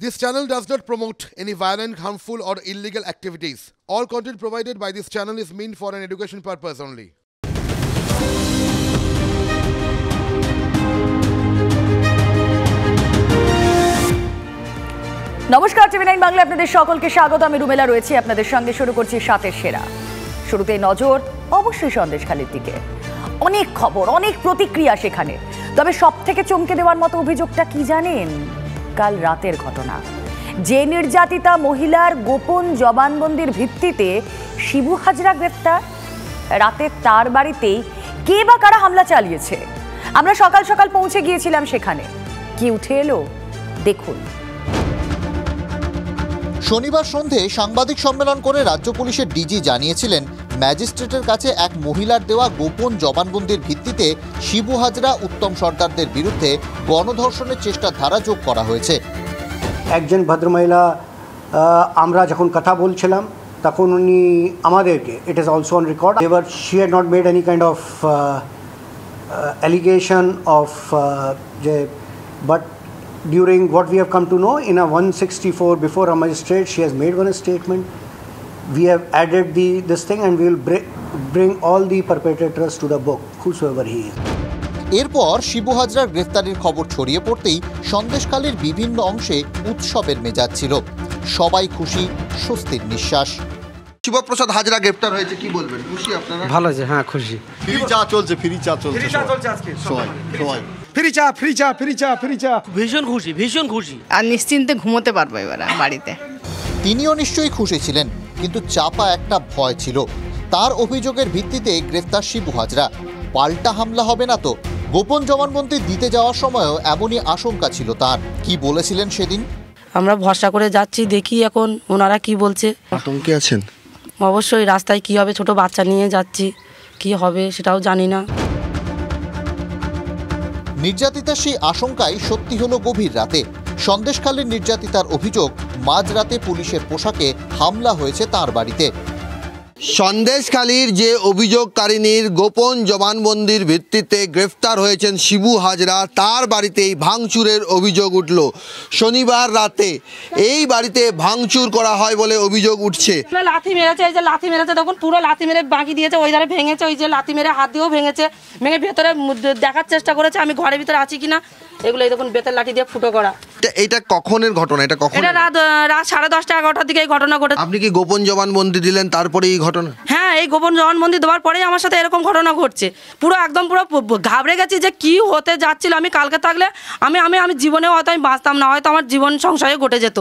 This channel does not promote any violent, harmful or illegal activities. All content provided by this channel is meant for an education purpose only. নমস্কার, টিভি9 বাংলা আপনাদের সকলকে স্বাগত। আমি রুমেলা রয়েছি আপনাদের সঙ্গে। শুরু করছি সাতের সেরা। শুরুতেই নজর অবশ্যই সন্দেশখালীর দিকে। অনেক খবর, অনেক প্রতিক্রিয়া সেখানে। তবে সবথেকে চমকে দেওয়ার মতো অভিযোগটা কি জানেন? কাল রাতের ঘটনা। যে নির্যাতিতা মহিলার গোপন জবানবন্দির ভিত্তিতে শিবু হাজরা গ্রেফতার। রাতে তার বাড়িতেই কে বা কারা হামলা চালিয়েছে? আমরা সকাল সকাল পৌঁছে গিয়েছিলাম সেখানে। কি উঠে এলো দেখুন। শনিবার সন্ধে সাংবাদিক সম্মেলন করে রাজ্য পুলিশের ডিজি জানিয়েছিলেন, ম্যাজিস্ট্রেটের কাছে এক মহিলার দেওয়া গোপন জবানবন্দির ভিত্তিতে শিবু হাজরা, উত্তম সর্দারদের বিরুদ্ধে গণধর্ষণের চেষ্টার ধারা যোগ করা হয়েছে। একজন ভদ্রমহিলা আমরা যখন কথা বলছিলাম তখন উনি আমাদেরকে, it is also on record, এবার she had not made any kind of allegation of যে, but during what we have come to know in a 164 before a magistrate, she has made one statement. We have added this thing and we will bring all the perpetrators to the book, whosoever he is. এরপর শিবু হাজরার গ্রেফতারির খবর ছড়িয়ে পড়তেই সন্দেশখালীর বিভিন্ন অংশে উৎসবের মেজাজ ছিল। সবাই খুশি, স্বস্তির নিঃশ্বাস। শিবপ্রসাদ হাজরা গ্রেফতার হয়েছে, কি বলবেন? খুশি আপনারা? ভালো আছে, হ্যাঁ খুশি। ফ্রি চা চলছে আজকে সবাই ফ্রি চা। ভীষণ খুশি আর নিশ্চিন্তে ঘুমোতে পারবো এবার বাড়িতে। তিনিও নিশ্চয়ই খুশি ছিলেন, কিন্তু চাপা একটা ভয় ছিল। তার অভিযোগের ভিত্তিতে গ্রেফতার শিবু হাজরা। পাল্টা হামলা হবে না তো? গোপন জবানবন্দি দিতে যাওয়ার সময়ও এমনই আশঙ্কা ছিল তার। কি বলেছিলেন সেদিন? আমরা ভরসা করে যাচ্ছি, দেখি এখন ওনারা কি বলছে। আতঙ্কে আছেন? অবশ্যই। রাস্তায় কি হবে, ছোট বাচ্চা নিয়ে যাচ্ছি, কি হবে সেটাও জানি না। নির্যাতিতার সেই আশঙ্কাই সত্যি হলো গভীর রাতে। সন্দেশখালীর নির্যাতিতার অভিযোগ, মাঝরাতে পুলিশের পোশাকে হামলা হয়েছে তার বাড়িতে। সন্দেশখালীর যে অভিযোগকারিনীর গোপন জবানবন্দির ভিত্তিতে গ্রেফতার হয়েছেন শিবু হাজরা, তার বাড়িতেই ভাঙচুরের অভিযোগ উঠল। শনিবার রাতে এই বাড়িতে ভাঙচুর করা হয় বলে অভিযোগ উঠছে। লাথি মেরেছে, এই যে লাথি মেরেছে দেখুন, পুরো লাথি মেরে বাকি দিয়েছে, ওই ধারে ভেঙেছে, ওই যে লাথি মেরে হাত দিয়েও ভেঙেছে, ভেঙে ভেতরে দেখার চেষ্টা করেছে আমি ঘরের ভিতরে আছি কিনা। এগুলো দেখুন বেতের লাঠি দিয়ে ফুটো করা। এটা কখনের ঘটনা? এটা কখন? এটা রাত 10:30 11টার দিকে এই ঘটনা ঘটেছে। আপনি কি গোপন জবানবন্দি দিলেন তারপরে এই ঘটনা? হ্যাঁ, এই গোপন জবানবন্দি দেওয়ার পরেই আমার সাথে এরকম ঘটনা ঘটছে। পুরো একদম পুরো ঘাবড়ে গেছি যে কি হতে যাচ্ছিল। আমি কালকে থাকলে আমি জীবনেও হয়তো আমি বাঁচতাম না, হয়তো আমার জীবন সংশয়ে ঘটে যেত।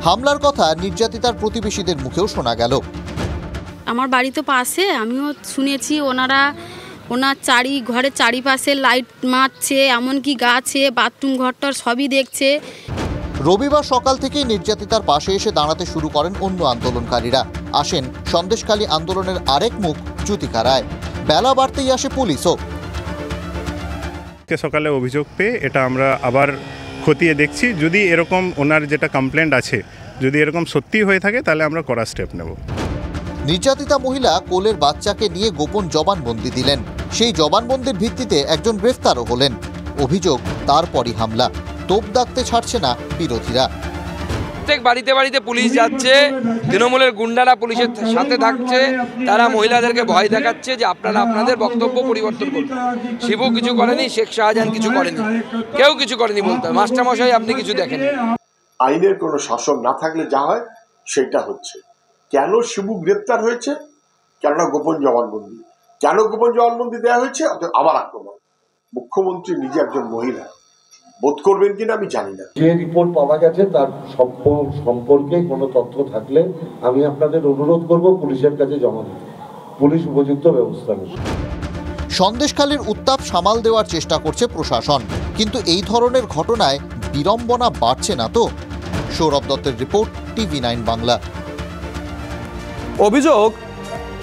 হামলার কথা নির্যাতিতার প্রতিবেশীদের মুখেও শোনা গেল। আমার বাড়ি তো পাশে, আমিও শুনেছি ওনার ঘরের চারিপাশে লাইট মারছে, এমনকি গাছে, বাথরুম ঘরটার সবই দেখছে। রবিবার সকাল থেকেই নির্যাতিতার পাশে এসে দাঁড়াতে শুরু করেন অন্য আন্দোলনকারীরা। আসেন সন্দেশখালী আন্দোলনের আরেক মুখ জ্যোতিকা রায়। বেলা বাড়তেই আসে পুলিশও। সকালে অভিযোগ পেয়ে এটা আমরা আবার খতিয়ে দেখছি। যদি এরকম ওনার যেটা কমপ্লেন্ট আছে, যদি এরকম সত্যি হয়ে থাকে তাহলে আমরা কড়া স্টেপ নেব। নির্যাতিতা মহিলা কোলের বাচ্চাকে নিয়ে গোপন জবানবন্দি দিলেন। সেই জবানবন্দির ভিত্তিতে একজন গ্রেফতারও হলেন। অভিযোগ, তারপরই হামলা। তোপ দাগতে ছাড়ছে না বিরোধীরা। প্রত্যেক বাড়িতে বাড়িতে পুলিশ যাচ্ছে, তৃণমূলের গুন্ডারা পুলিশের সাথে থাকছে, তারা মহিলাদেরকে ভয় দেখাচ্ছে যে আপনারা আপনাদের বক্তব্য পরিবর্তন করুন। শিবু কিছু করেনি, শেখ শাহজাহান কিছু করেনি, কেউ কিছু করেনি বলতে। মাস্টারমশাই আপনি কিছু দেখেন। আইনের কোনো শাসন না থাকলে যা হয় সেটা হচ্ছে। কেন শিবু গ্রেপ্তার হয়েছে? কেননা গোপন জবানবন্দি। কেন গোপন জবানবন্দি দেওয়া হয়েছে? আবার আক্রমণ। মুখ্যমন্ত্রী নিজে একজন মহিলা, বোধ করবেন কিনা আমি জানি না। যে রিপোর্ট পাওয়া গেছে তার সম্পর্কে কোনো তথ্য থাকলে আমি আপনাদের অনুরোধ করব পুলিশের কাছে জমা দিতে। পুলিশ উপযুক্ত ব্যবস্থা নেবে। সন্দেশখালীর উত্তাপ সামাল দেওয়ার চেষ্টা করছে প্রশাসন, কিন্তু এই ধরনের ঘটনায় বিড়ম্বনা বাড়ছে না তো? সৌরভ দত্তের রিপোর্ট, টিভি9 বাংলা। অভিযোগ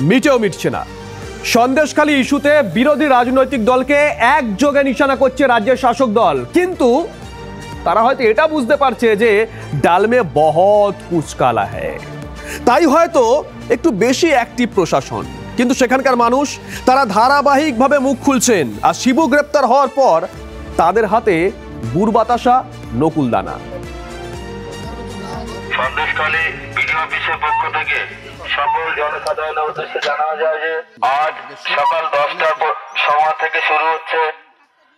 মিটেও মিটছে না। সন্দেশখালী ইস্যুতে বিরোধী রাজনৈতিক দলকে একযোগে নিশানা করছে রাজ্যের শাসক দল, কিন্তু তারা হয়তো এটা বুঝতে পারছে যে ডাল মে বহুত কুছ কালা হ্যায়, তাই হয়তো একটু বেশি অ্যাক্টিভ প্রশাসন। কিন্তু সেখানকার মানুষ তারা ধারাবাহিকভাবে মুখ খুলছেন। আর শিবু গ্রেপ্তার হওয়ার পর তাদের হাতে গুড় বাতাসা, নকুলদানা। সন্দেশখালী বিডিও অফিসের পক্ষ থেকে সকল জনসাধারণের উদ্দেশ্যে জানানো যায় যে আজ সকাল 10টার সময় থেকে শুরু হচ্ছে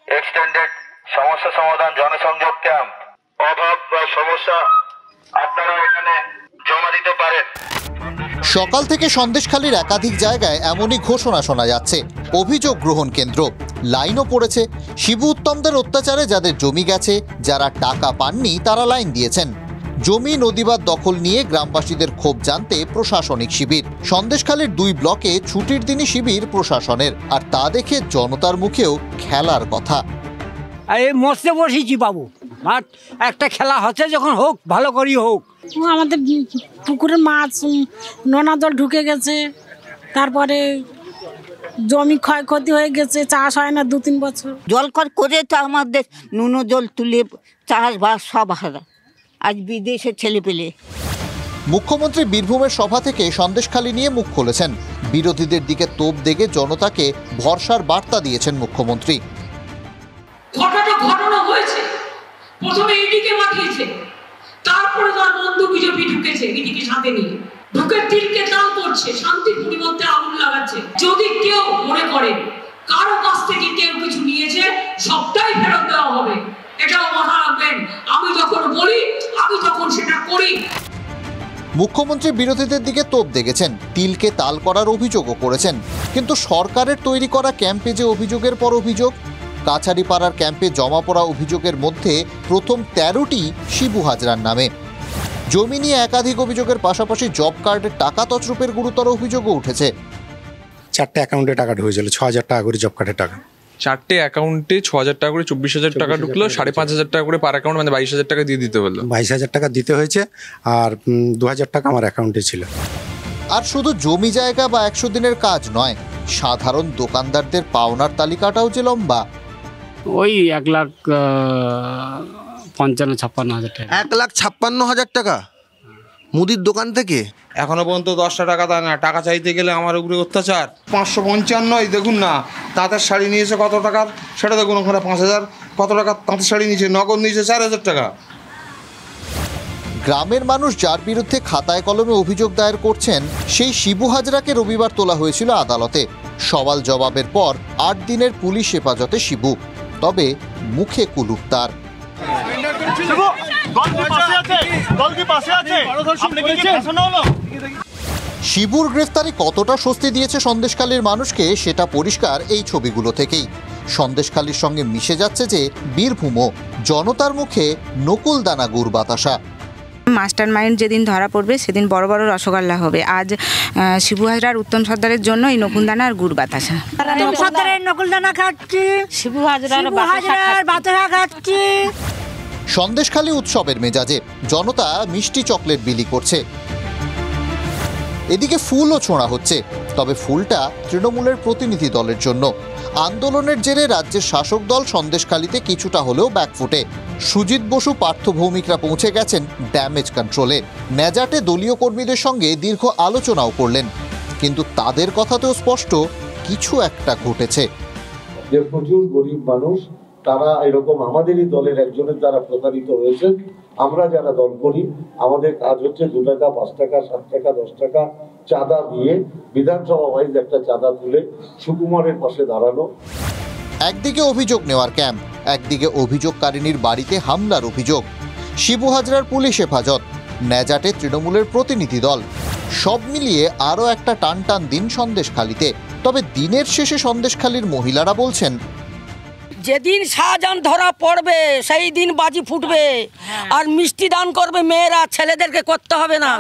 এক্সটেন্ডেড সমস্যা সমাধান জনসংযোগ ক্যাম্প। অভাব বা সমস্যা আপনারা এখানে জমা দিতে পারেন। সকাল থেকে সন্দেশখালীর একাধিক জায়গায় এমনই ঘোষণা শোনা যাচ্ছে। অভিযোগ গ্রহণ কেন্দ্র, লাইনও পড়েছে। শিবু উত্তমদের অত্যাচারে যাদের জমি গেছে, যারা টাকা পাননি তারা লাইন দিয়েছেন। জমি নদীবাদ দখল নিয়ে গ্রামবাসীদের ক্ষোভ জানতে প্রশাসনিক শিবির। সন্দেশখালীর 2 ব্লকে ছুটির দিনই শিবির প্রশাসনের, আর তা দেখে জনতার মুখেও খেলার কথা। এই মরতে বসেছি বাবু, আর একটা খেলা হচ্ছে যখন হোক, ভালো করি হোক। আমাদের পুকুরে মাছ নোনা জল ঢুকে গেছে, তারপরে জমি ক্ষয়ক্ষতি হয়ে গেছে, চাষ হয় না 2-3 বছর। জল করে তো আমাদের নুন জল তুলে চাষবাস সব হারা, আজ বিদেশে ছেলে পেলে। মুখ্যমন্ত্রী বীরভূমের সভা থেকে সন্দেশখালী নিয়ে মুখ খুলেছেন। বিরোধীদের দিকে তোপ দেগে জনতাকে ভরসার বার্তা দিয়েছেন মুখ্যমন্ত্রী। ঘটনা হয়েছে, প্রথমে ইডিকে মাঠিয়েছে, তারপরে তার বন্ধু বিজেপি ঢুকেছে, ইডিকে সাথে নিয়ে ঢুকে তিলকে তাল করছে, শান্তির পরিবর্তে আগুন লাগাচ্ছে। যদি কেউ মনে করে কারো কাছ থেকে কেউ কিছু নিয়েছে, সবটাই ফেরত দেওয়া হবে, এটাও মাথায় রাখবেন। আমি যখন বলি, আমি তখন সেটা করি। মুখ্যমন্ত্রী বিরোধীদের দিকে তোপ দেখেছেন, তিলকে তাল করার অভিযোগও করেছেন। কিন্তু সরকারের তৈরি করা ক্যাম্পে যে অভিযোগের পর অভিযোগ। কাছারিপাড়ার ক্যাম্পে জমা পড়া অভিযোগের মধ্যে প্রথম 13টি শিবু হাজরার নামে। জমি নিয়ে একাধিক অভিযোগের পাশাপাশি জব কার্ডের টাকা তছরূপের গুরুতর অভিযোগও উঠেছে। 4টে অ্যাকাউন্টে টাকা ঢুকেছিল, 6,000 টাকা করে জব কার্ডের টাকা। 4টে অ্যাকাউন্টে 6,000 টাকা করে 24,000 টাকা ঢুকলো, 5,500 টাকা করে পার অ্যাকাউন্ট, মানে 22,000 টাকা দিয়ে দিতে হলো। 22,000 টাকা দিতে হয়েছে, আর 2,000 টাকা আমার অ্যাকাউন্টে ছিল। আর শুধু জমি জায়গা বা 100 দিনের কাজ নয়, সাধারণ দোকানদারদের পাওনার তালিকাটাও যে লম্বা। ওই 1,55,000 টাকা। 1,56,000 টাকা মুদির দোকান থেকে এখনো পর্যন্ত 10টা টাকা দেয় না। টাকা চাইতে গেলে আমার উপরে অত্যাচার। 555 দেখুন না, তাঁতের শাড়ি নিয়েছে কত টাকার সেটা দেখুন, ওখানে 5,000 কত টাকা তাঁতের শাড়ি নিয়েছে, নগদ নিয়েছে 4,000 টাকা। গ্রামের মানুষ যার বিরুদ্ধে খাতায় কলমে অভিযোগ দায়ের করছেন, সেই শিবু হাজরাকে রবিবার তোলা হয়েছিল আদালতে। সওয়াল জবাবের পর 8 দিনের পুলিশ হেফাজতে শিবু, তবে মুখে কুলুপ তার। শিবুর গ্রেফতারি কতটা স্বস্তি দিয়েছে সন্দেশখালীর মানুষকে সেটা পরিষ্কার এই ছবিগুলো থেকেই। সন্দেশখালীর সঙ্গে মিশে যাচ্ছে যে বীরভূমও, জনতার মুখে নকুল দানা গুড় বাতাসা। মাস্টার মাইন্ড যেদিন ধরা পড়বে সেদিন বড় বড় রসগোল্লা হবে। আজ শিবু হাজরার উত্তম সর্দারের জন্য এই নকুলদানা আর গুড় বাতাসা। নকুলদানা খাচ্ছি, শিবু হাজরার বাতাসা খাচ্ছি। সন্দেশখালী উৎসবের মেজাজে জনতা মিষ্টি চকলেট বিলি করছে, এদিকে ফুলও ছোঁড়া হচ্ছে। তবে ফুলটা তৃণমূলের প্রতিনিধি দলের জন্য। আন্দোলনের জেরে রাজ্যের শাসক দল সন্দেশখালীতে কিছুটা হলেও ব্যাকফুটে। সুজিত বসু, পার্থ ভৌমিকরা পৌঁছে গেছেন ড্যামেজ কন্ট্রোলে। ন্যাজাটে দলীয় কর্মীদের সঙ্গে দীর্ঘ আলোচনাও করলেন, কিন্তু তাদের কথাতেও স্পষ্ট কিছু একটা ঘটেছে। যে প্রচুর গরিব মানুষ, তারা এরকম আমাদেরই দলের একজনের দ্বারা প্রতারিত হয়েছে। আমরা যারা দল করি, আমাদের কাজ হচ্ছে 2 টাকা, 5 টাকা, 7 টাকা, 10 টাকা চাঁদা দিয়ে বিধানসভা ওয়াইজ একটা চাঁদা তুলে সুকুমারের পাশে দাঁড়ানো। একদিকে অভিযোগ নেওয়ার ক্যাম্প, একদিকে অভিযোগকারিনীর বাড়িতে হামলার অভিযোগ। শিবু হাজরার পুলিশ হেফাজত, ন্যাজাটে তৃণমূলের প্রতিনিধি দল, সব মিলিয়ে আরও একটা টানটান দিন সন্দেশখালীতে। তবে দিনের শেষে সন্দেশখালীর মহিলারা বলছেন, যেদিন শাহজাহান ধরা পড়বে সেই দিন বাজি ফুটবে, আর মিষ্টি দান করবে মেয়েরা, ছেলেদেরকে করতে হবে না।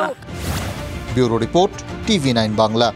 Bureau report, TV9 Bangla.